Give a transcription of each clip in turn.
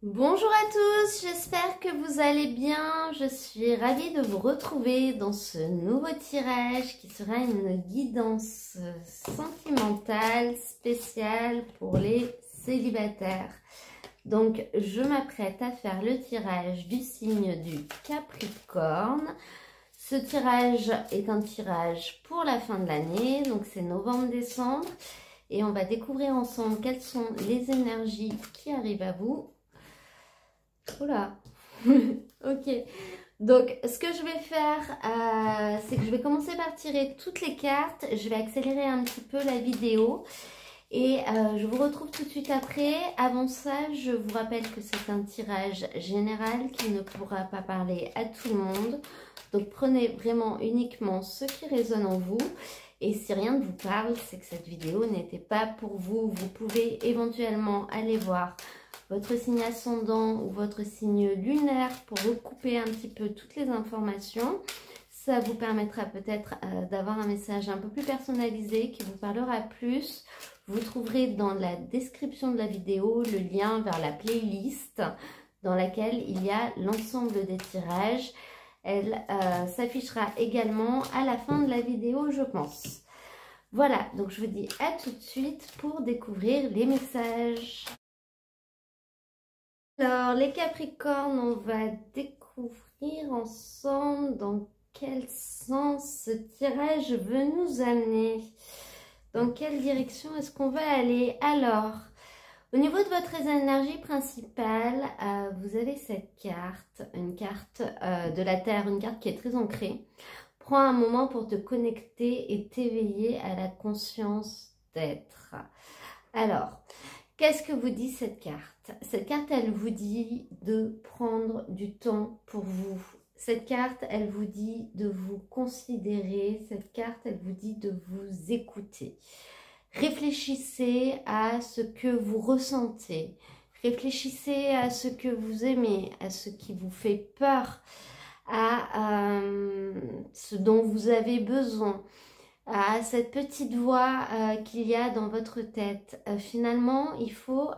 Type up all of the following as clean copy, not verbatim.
Bonjour à tous, j'espère que vous allez bien. Je suis ravie de vous retrouver dans ce nouveau tirage qui sera une guidance sentimentale spéciale pour les célibataires. Donc, je m'apprête à faire le tirage du signe du Capricorne. Ce tirage est un tirage pour la fin de l'année, donc c'est novembre-décembre. Et on va découvrir ensemble quelles sont les énergies qui arrivent à vous. Oula. Ok, donc ce que je vais faire, c'est que je vais commencer par tirer toutes les cartes. Je vais accélérer un petit peu la vidéo et je vous retrouve tout de suite après. Avant ça, je vous rappelle que c'est un tirage général qui ne pourra pas parler à tout le monde. Donc prenez vraiment uniquement ce qui résonne en vous. Et si rien ne vous parle, c'est que cette vidéo n'était pas pour vous. Vous pouvez éventuellement aller voir votre signe ascendant ou votre signe lunaire pour recouper un petit peu toutes les informations. Ça vous permettra peut-être d'avoir un message un peu plus personnalisé qui vous parlera plus. Vous trouverez dans la description de la vidéo le lien vers la playlist dans laquelle il y a l'ensemble des tirages. Elle s'affichera également à la fin de la vidéo, je pense. Voilà, donc je vous dis à tout de suite pour découvrir les messages. Alors, les Capricornes, on va découvrir ensemble dans quel sens ce tirage veut nous amener. Dans quelle direction est-ce qu'on va aller? Alors, au niveau de votre énergie principale, vous avez cette carte, une carte de la Terre, une carte qui est très ancrée. Prends un moment pour te connecter et t'éveiller à la conscience d'être. Alors, qu'est-ce que vous dit cette carte? Cette carte, elle vous dit de prendre du temps pour vous. Cette carte, elle vous dit de vous considérer. Cette carte, elle vous dit de vous écouter. Réfléchissez à ce que vous ressentez. Réfléchissez à ce que vous aimez, à ce qui vous fait peur, à ce dont vous avez besoin, à cette petite voix qu'il y a dans votre tête. Finalement, il faut,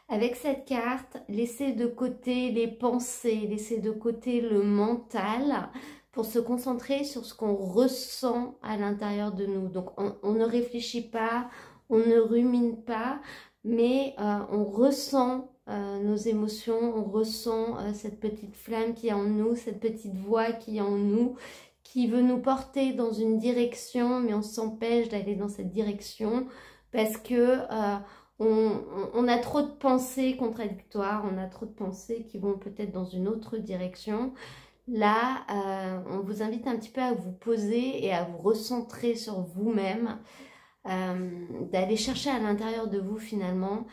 avec cette carte, laisser de côté les pensées, laisser de côté le mental pour se concentrer sur ce qu'on ressent à l'intérieur de nous. Donc, on ne réfléchit pas, on ne rumine pas, mais on ressent nos émotions, on ressent cette petite flamme qui est en nous, cette petite voix qui est en nous, qui veut nous porter dans une direction, mais on s'empêche d'aller dans cette direction parce que on a trop de pensées contradictoires, on a trop de pensées qui vont peut-être dans une autre direction. Là, on vous invite un petit peu à vous poser et à vous recentrer sur vous-même, d'aller chercher à l'intérieur de vous finalement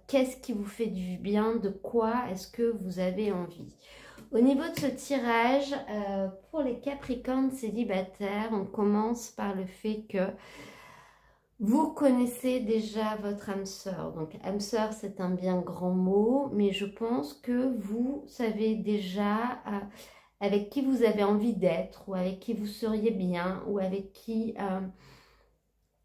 qu'est-ce qui vous fait du bien, de quoi est-ce que vous avez envie. Au niveau de ce tirage, pour les Capricornes célibataires, on commence par le fait que vous connaissez déjà votre âme sœur. Donc âme sœur, c'est un bien grand mot, mais je pense que vous savez déjà avec qui vous avez envie d'être, ou avec qui vous seriez bien, ou avec qui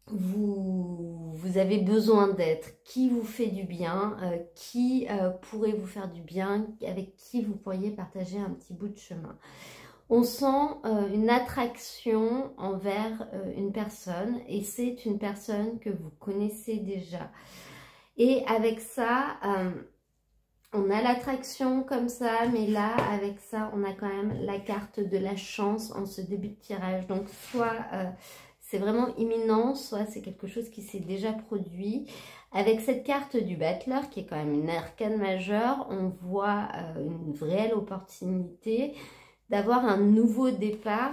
vous avez besoin d'être, qui vous fait du bien, qui pourrait vous faire du bien, avec qui vous pourriez partager un petit bout de chemin. On sent une attraction envers une personne et c'est une personne que vous connaissez déjà. Et avec ça, on a l'attraction comme ça, mais là, avec ça, on a quand même la carte de la chance en ce début de tirage. Donc, soit c'est vraiment imminent, soit c'est quelque chose qui s'est déjà produit. Avec cette carte du battleur, qui est quand même une arcane majeure, on voit une réelle opportunité d'avoir un nouveau départ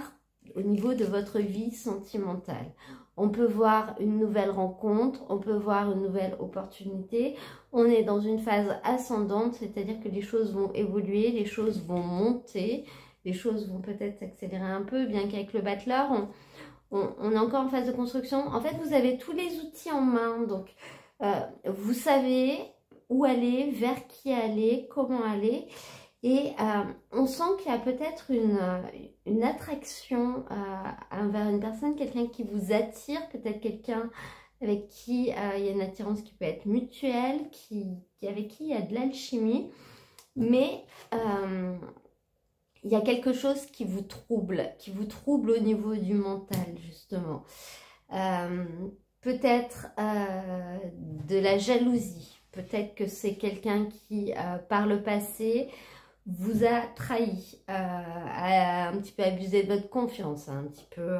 au niveau de votre vie sentimentale. On peut voir une nouvelle rencontre, on peut voir une nouvelle opportunité. On est dans une phase ascendante, c'est-à-dire que les choses vont évoluer, les choses vont monter, les choses vont peut-être s'accélérer un peu, bien qu'avec le battleur, on est encore en phase de construction. En fait, vous avez tous les outils en main, donc vous savez où aller, vers qui aller, comment aller. Et on sent qu'il y a peut-être une attraction envers une personne, quelqu'un qui vous attire, peut-être quelqu'un avec qui il y a une attirance qui peut être mutuelle, avec qui il y a de l'alchimie, mais il y a quelque chose qui vous trouble au niveau du mental, justement. Peut-être de la jalousie, peut-être que c'est quelqu'un qui, par le passé, vous a trahi, a un petit peu abusé de votre confiance, un petit peu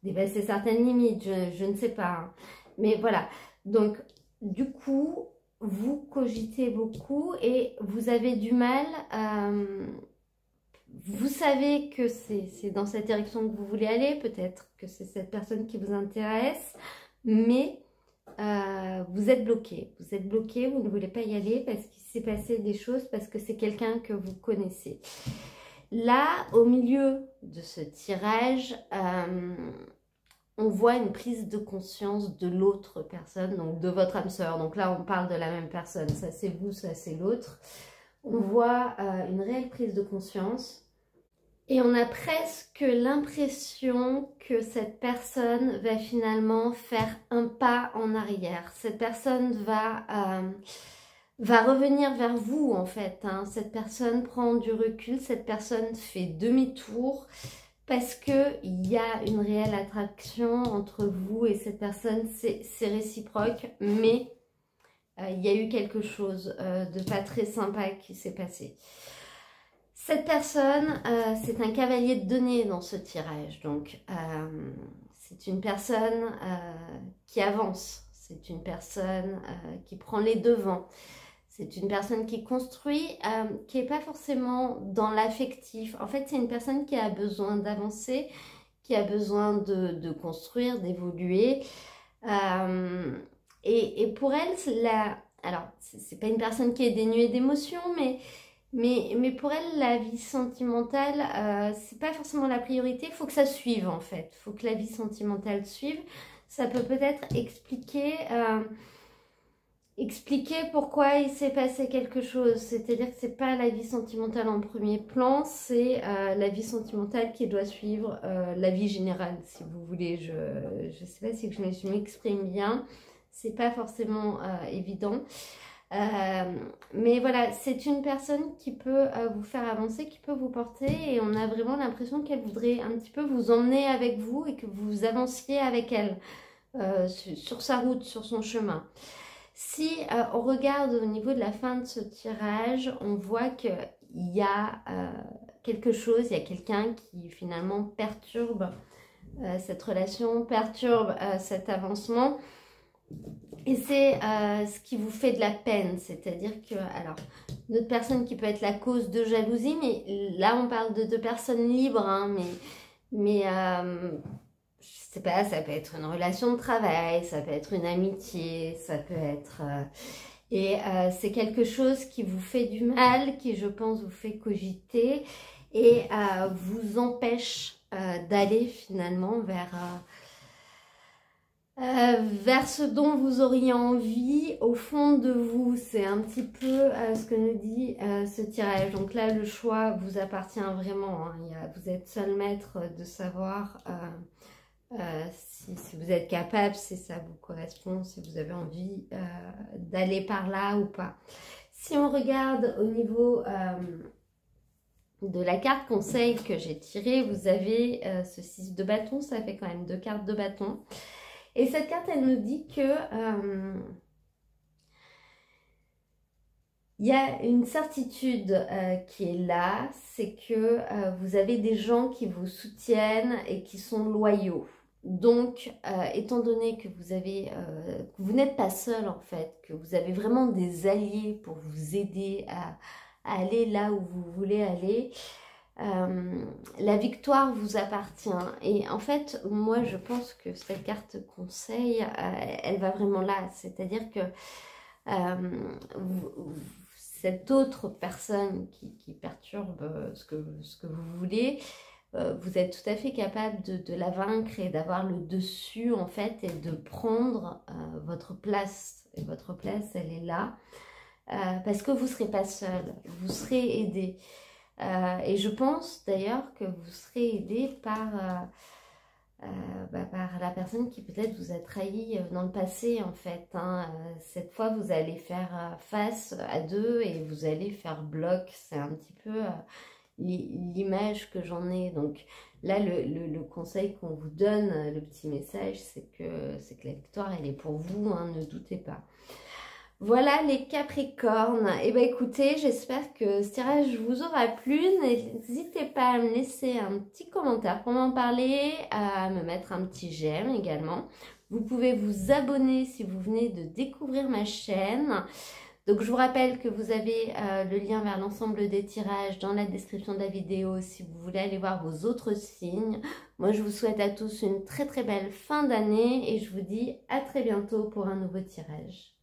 dépassé certaines limites, je ne sais pas. Hein. Mais voilà, donc du coup, vous cogitez beaucoup et vous avez du mal, vous savez que c'est dans cette direction que vous voulez aller, peut-être que c'est cette personne qui vous intéresse, mais vous êtes bloqué, vous ne voulez pas y aller parce qu'il s'est passé des choses, parce que c'est quelqu'un que vous connaissez. Là, au milieu de ce tirage, on voit une prise de conscience de l'autre personne, donc de votre âme sœur. Donc là, on parle de la même personne, ça c'est vous, ça c'est l'autre. On voit une réelle prise de conscience. Et on a presque l'impression que cette personne va finalement faire un pas en arrière. Cette personne va revenir vers vous en fait. Hein. Cette personne prend du recul, cette personne fait demi-tour parce qu'il y a une réelle attraction entre vous et cette personne. C'est réciproque, mais il y a eu quelque chose de pas très sympa qui s'est passé. Cette personne, c'est un cavalier de denier dans ce tirage, donc c'est une personne qui avance, c'est une personne qui prend les devants, c'est une personne qui construit, qui n'est pas forcément dans l'affectif. En fait, c'est une personne qui a besoin d'avancer, qui a besoin de construire, d'évoluer. Et pour elle, alors, c'est pas une personne qui est dénuée d'émotions, mais pour elle, la vie sentimentale, c'est pas forcément la priorité. Il faut que ça suive en fait. Il faut que la vie sentimentale suive. Ça peut peut-être expliquer pourquoi il s'est passé quelque chose. C'est-à-dire que c'est pas la vie sentimentale en premier plan, c'est la vie sentimentale qui doit suivre la vie générale, si vous voulez. Je sais pas si je m'exprime bien. C'est pas forcément évident. Mais voilà, c'est une personne qui peut vous faire avancer, qui peut vous porter, et on a vraiment l'impression qu'elle voudrait un petit peu vous emmener avec vous et que vous avanciez avec elle sur sa route, sur son chemin. Si on regarde au niveau de la fin de ce tirage, on voit qu'il y a quelque chose, il y a quelqu'un qui finalement perturbe cette relation, perturbe cet avancement. Et c'est ce qui vous fait de la peine, c'est-à-dire que, alors, une autre personne qui peut être la cause de jalousie, mais là on parle de deux personnes libres, hein, mais je sais pas, ça peut être une relation de travail, ça peut être une amitié, ça peut être... c'est quelque chose qui vous fait du mal, qui je pense vous fait cogiter et vous empêche d'aller finalement vers ce dont vous auriez envie au fond de vous. C'est un petit peu ce que nous dit ce tirage. Donc là, le choix vous appartient vraiment. Hein. Vous êtes seul maître de savoir si vous êtes capable, si ça vous correspond, si vous avez envie d'aller par là ou pas. Si on regarde au niveau de la carte conseil que j'ai tirée, vous avez ce 6 de bâton. Ça fait quand même 2 cartes de bâton. Et cette carte, elle nous dit que il y a une certitude qui est là, c'est que vous avez des gens qui vous soutiennent et qui sont loyaux. Donc, étant donné que vous n'êtes pas seul en fait, que vous avez vraiment des alliés pour vous aider à aller là où vous voulez aller, la victoire vous appartient. Et en fait, moi, je pense que cette carte conseil, elle va vraiment là. C'est-à-dire que cette autre personne qui perturbe ce que vous voulez, vous êtes tout à fait capable de la vaincre et d'avoir le dessus, en fait, et de prendre votre place. Et votre place, elle est là. Parce que vous ne serez pas seul, vous serez aidé. Et je pense d'ailleurs que vous serez aidé par par la personne qui peut-être vous a trahi dans le passé en fait. Hein. Cette fois, vous allez faire face à deux et vous allez faire bloc. C'est un petit peu l'image que j'en ai. Donc là, le conseil qu'on vous donne, le petit message, c'est que la victoire, elle est pour vous, hein, ne doutez pas. Voilà les Capricornes. Et ben écoutez, j'espère que ce tirage vous aura plu. N'hésitez pas à me laisser un petit commentaire pour m'en parler, à me mettre un petit j'aime également. Vous pouvez vous abonner si vous venez de découvrir ma chaîne. Donc je vous rappelle que vous avez le lien vers l'ensemble des tirages dans la description de la vidéo si vous voulez aller voir vos autres signes. Moi je vous souhaite à tous une très très belle fin d'année et je vous dis à très bientôt pour un nouveau tirage.